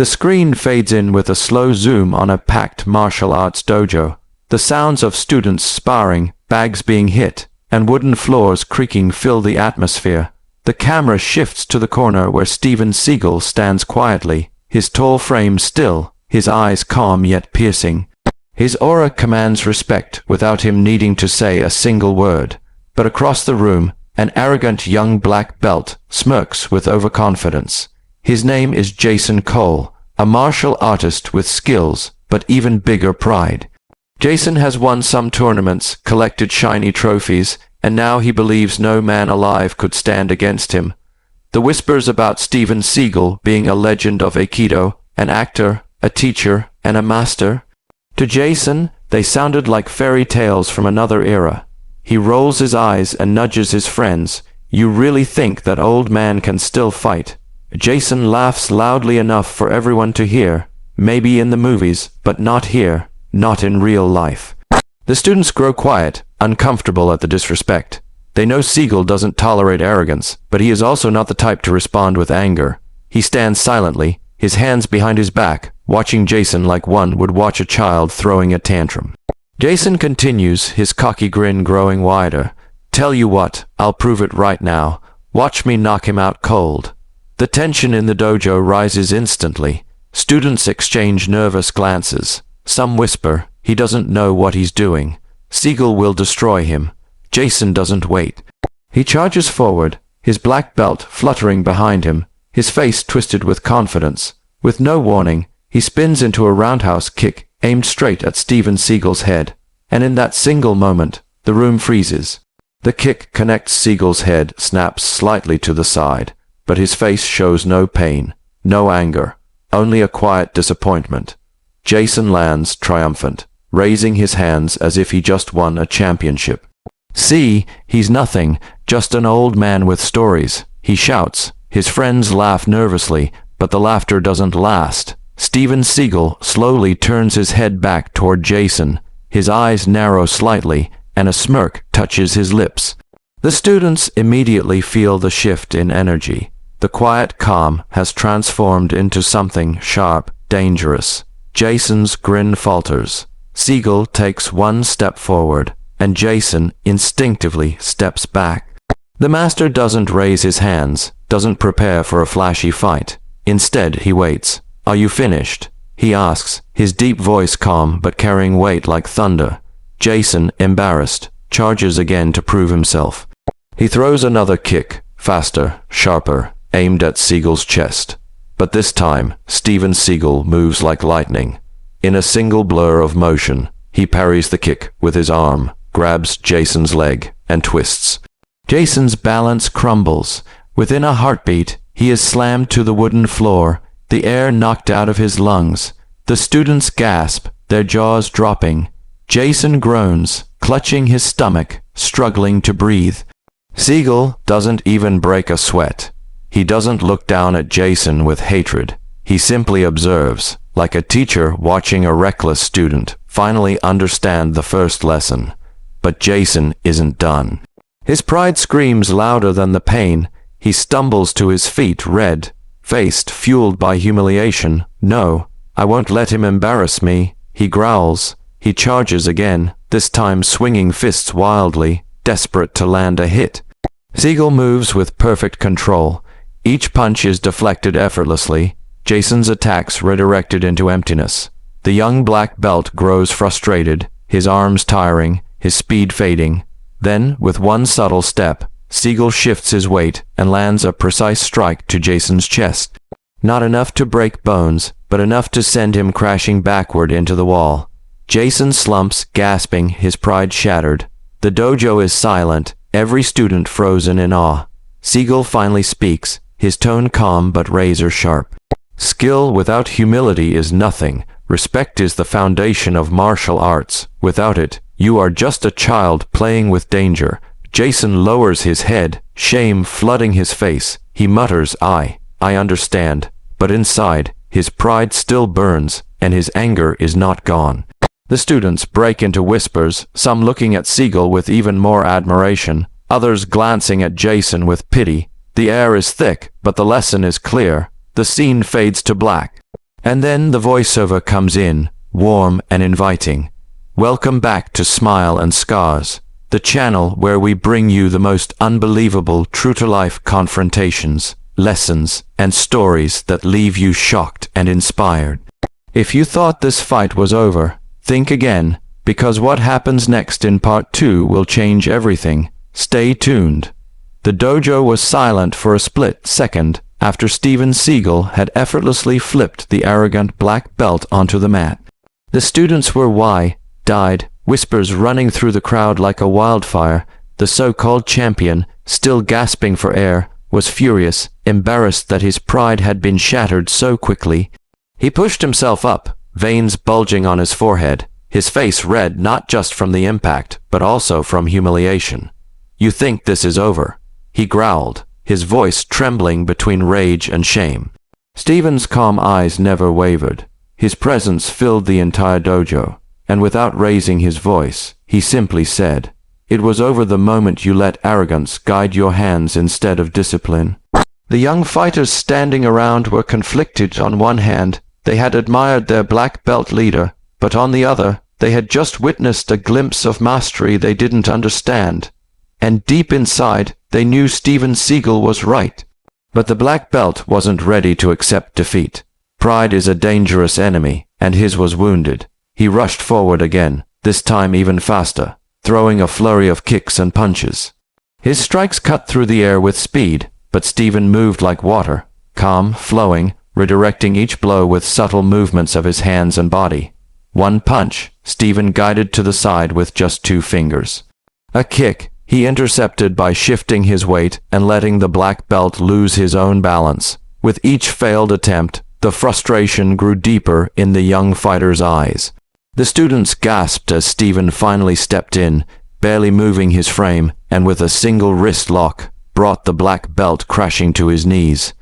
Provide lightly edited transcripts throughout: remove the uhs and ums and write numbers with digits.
The screen fades in with a slow zoom on a packed martial arts dojo. The sounds of students sparring, bags being hit, and wooden floors creaking fill the atmosphere. The camera shifts to the corner where Steven Seagal stands quietly, his tall frame still, his eyes calm yet piercing. His aura commands respect without him needing to say a single word. But across the room, an arrogant young black belt smirks with overconfidence. His name is Jason Cole, a martial artist with skills, but even bigger pride. Jason has won some tournaments, collected shiny trophies, and now he believes no man alive could stand against him. The whispers about Steven Seagal being a legend of Aikido, an actor, a teacher, and a master, to Jason, they sounded like fairy tales from another era. He rolls his eyes and nudges his friends. You really think that old man can still fight? Jason laughs loudly enough for everyone to hear. Maybe in the movies, but not here, not in real life. The students grow quiet, uncomfortable at the disrespect. They know Seagal doesn't tolerate arrogance, but he is also not the type to respond with anger. He stands silently, his hands behind his back, watching Jason like one would watch a child throwing a tantrum. Jason continues, his cocky grin growing wider. Tell you what, I'll prove it right now. Watch me knock him out cold. The tension in the dojo rises instantly. Students exchange nervous glances. Some whisper, he doesn't know what he's doing. Seagal will destroy him. Jason doesn't wait. He charges forward, his black belt fluttering behind him, his face twisted with confidence. With no warning, he spins into a roundhouse kick aimed straight at Steven Seagal's head. And in that single moment, the room freezes. The kick connects Seagal's head, snaps slightly to the side, but his face shows no pain, no anger, only a quiet disappointment. Jason lands triumphant, raising his hands as if he just won a championship. See, he's nothing, just an old man with stories, he shouts. His friends laugh nervously, but the laughter doesn't last. Steven Seagal slowly turns his head back toward Jason. His eyes narrow slightly, and a smirk touches his lips. The students immediately feel the shift in energy. The quiet calm has transformed into something sharp, dangerous. Jason's grin falters. Seagal takes one step forward, and Jason instinctively steps back. The master doesn't raise his hands, doesn't prepare for a flashy fight. Instead, he waits. Are you finished? He asks, his deep voice calm but carrying weight like thunder. Jason, embarrassed, charges again to prove himself. He throws another kick, faster, sharper, aimed at Seagal's chest. But this time, Steven Seagal moves like lightning. In a single blur of motion, he parries the kick with his arm, grabs Jason's leg, and twists. Jason's balance crumbles. Within a heartbeat, he is slammed to the wooden floor, the air knocked out of his lungs. The students gasp, their jaws dropping. Jason groans, clutching his stomach, struggling to breathe. Seagal doesn't even break a sweat. He doesn't look down at Jason with hatred. He simply observes, like a teacher watching a reckless student finally understand the first lesson. But Jason isn't done. His pride screams louder than the pain. He stumbles to his feet, red-faced, fueled by humiliation. No, I won't let him embarrass me, he growls. He charges again, this time swinging fists wildly, desperate to land a hit. Seagal moves with perfect control. Each punch is deflected effortlessly, Jason's attacks redirected into emptiness. The young black belt grows frustrated, his arms tiring, his speed fading. Then, with one subtle step, Seagal shifts his weight and lands a precise strike to Jason's chest. Not enough to break bones, but enough to send him crashing backward into the wall. Jason slumps, gasping, his pride shattered. The dojo is silent, every student frozen in awe. Seagal finally speaks, his tone calm but razor-sharp. Skill without humility is nothing. Respect is the foundation of martial arts. Without it, you are just a child playing with danger. Jason lowers his head, shame flooding his face. He mutters, I understand. But inside, his pride still burns, and his anger is not gone. The students break into whispers, some looking at Seagal with even more admiration, others glancing at Jason with pity. The air is thick, but the lesson is clear. The scene fades to black. And then the voiceover comes in, warm and inviting. Welcome back to Smile and Scars, the channel where we bring you the most unbelievable true-to-life confrontations, lessons, and stories that leave you shocked and inspired. If you thought this fight was over, think again, because what happens next in part 2 will change everything. Stay tuned. The dojo was silent for a split second after Steven Seagal had effortlessly flipped the arrogant black belt onto the mat. The students were died, whispers running through the crowd like a wildfire. The so-called champion, still gasping for air, was furious, embarrassed that his pride had been shattered so quickly. He pushed himself up, veins bulging on his forehead, his face red not just from the impact, but also from humiliation. "You think this is over?" he growled, his voice trembling between rage and shame. Steven's calm eyes never wavered. His presence filled the entire dojo, and without raising his voice, he simply said, "It was over the moment you let arrogance guide your hands instead of discipline." The young fighters standing around were conflicted. On one hand, they had admired their black belt leader, but on the other, they had just witnessed a glimpse of mastery they didn't understand. And deep inside, they knew Steven Seagal was right. But the black belt wasn't ready to accept defeat. Pride is a dangerous enemy, and his was wounded. He rushed forward again, this time even faster, throwing a flurry of kicks and punches. His strikes cut through the air with speed, but Steven moved like water, calm, flowing, redirecting each blow with subtle movements of his hands and body. One punch, Steven guided to the side with just 2 fingers. A kick, he intercepted by shifting his weight and letting the black belt lose his own balance. With each failed attempt, the frustration grew deeper in the young fighter's eyes. The students gasped as Steven finally stepped in, barely moving his frame, and with a single wrist lock, brought the black belt crashing to his knees.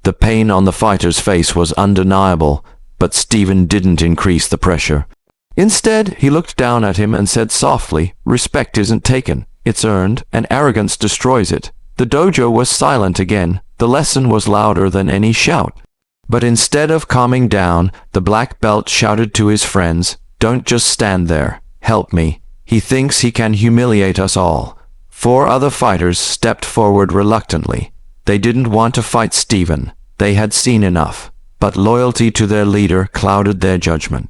The pain on the fighter's face was undeniable, but Steven didn't increase the pressure. Instead, he looked down at him and said softly, "Respect isn't taken, it's earned, and arrogance destroys it." The dojo was silent again. The lesson was louder than any shout. But instead of calming down, the black belt shouted to his friends, "Don't just stand there. Help me. He thinks he can humiliate us all." 4 other fighters stepped forward reluctantly. They didn't want to fight Steven. They had seen enough. But loyalty to their leader clouded their judgment.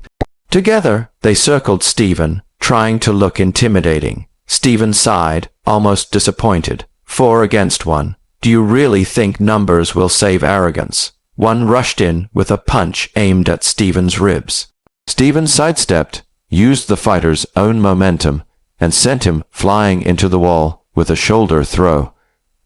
Together, they circled Steven, trying to look intimidating. Steven sighed, almost disappointed. 4 against 1. "Do you really think numbers will save arrogance?" One rushed in with a punch aimed at Steven's ribs. Steven sidestepped, used the fighter's own momentum, and sent him flying into the wall with a shoulder throw.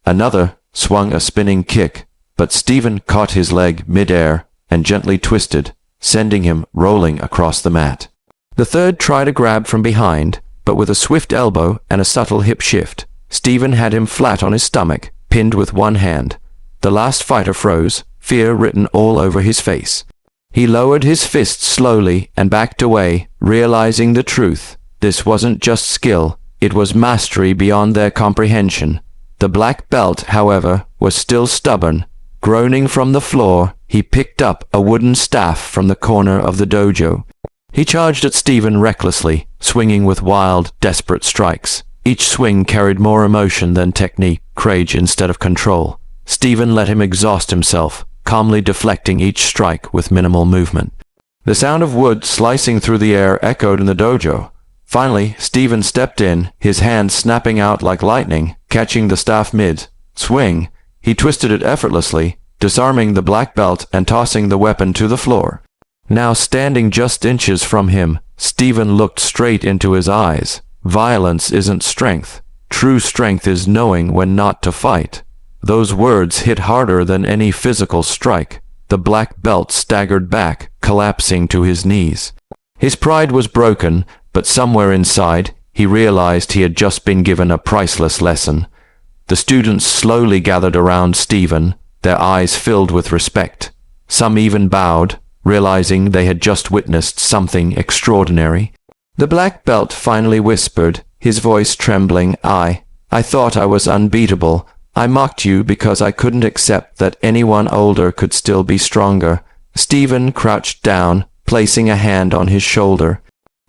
Another swung a spinning kick, but Steven caught his leg mid-air and gently twisted, sending him rolling across the mat. The third tried a grab from behind, but with a swift elbow and a subtle hip shift, Steven had him flat on his stomach, pinned with one hand. The last fighter froze, fear written all over his face. He lowered his fists slowly and backed away, realizing the truth. This wasn't just skill, it was mastery beyond their comprehension. The black belt, however, was still stubborn. Groaning from the floor, he picked up a wooden staff from the corner of the dojo. He charged at Steven recklessly, swinging with wild, desperate strikes. Each swing carried more emotion than technique, courage instead of control. Steven let him exhaust himself, calmly deflecting each strike with minimal movement. The sound of wood slicing through the air echoed in the dojo. Finally, Steven stepped in, his hand snapping out like lightning, catching the staff mid-swing. He twisted it effortlessly, disarming the black belt and tossing the weapon to the floor. Now standing just inches from him, Steven looked straight into his eyes. "Violence isn't strength. True strength is knowing when not to fight." Those words hit harder than any physical strike. The black belt staggered back, collapsing to his knees. His pride was broken, but somewhere inside, he realized he had just been given a priceless lesson. The students slowly gathered around Steven, their eyes filled with respect. Some even bowed, realizing they had just witnessed something extraordinary. The black belt finally whispered, his voice trembling, I thought I was unbeatable. I mocked you because I couldn't accept that anyone older could still be stronger. Steven crouched down, placing a hand on his shoulder.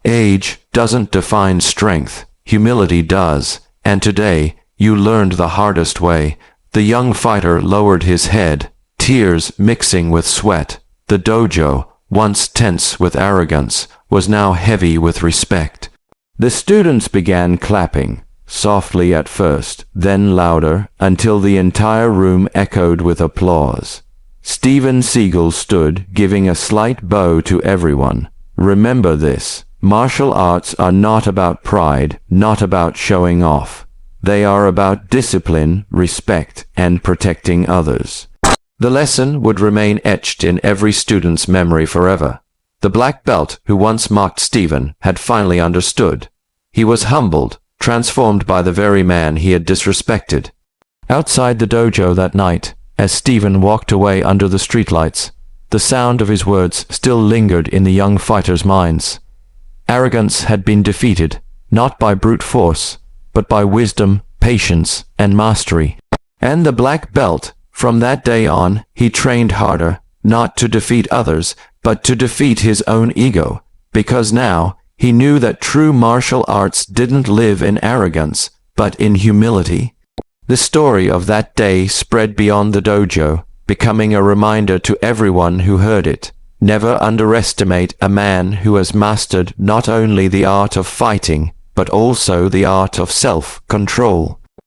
Age doesn't define strength, humility does, and today you learned the hardest way. The young fighter lowered his head, tears mixing with sweat. The dojo, once tense with arrogance, was now heavy with respect. The students began clapping, softly at first, then louder, until the entire room echoed with applause. Steven Seagal stood, giving a slight bow to everyone. Remember this. Martial arts are not about pride, not about showing off. They are about discipline, respect, and protecting others. The lesson would remain etched in every student's memory forever. The black belt who once mocked Steven had finally understood. He was humbled, transformed by the very man he had disrespected. Outside the dojo that night, as Steven walked away under the streetlights, the sound of his words still lingered in the young fighter's minds. Arrogance had been defeated, not by brute force, but by wisdom, patience, and mastery. And the black belt, from that day on, he trained harder, not to defeat others, but to defeat his own ego, because now he knew that true martial arts didn't live in arrogance, but in humility. The story of that day spread beyond the dojo, becoming a reminder to everyone who heard it. Never underestimate a man who has mastered not only the art of fighting, but also the art of self-control.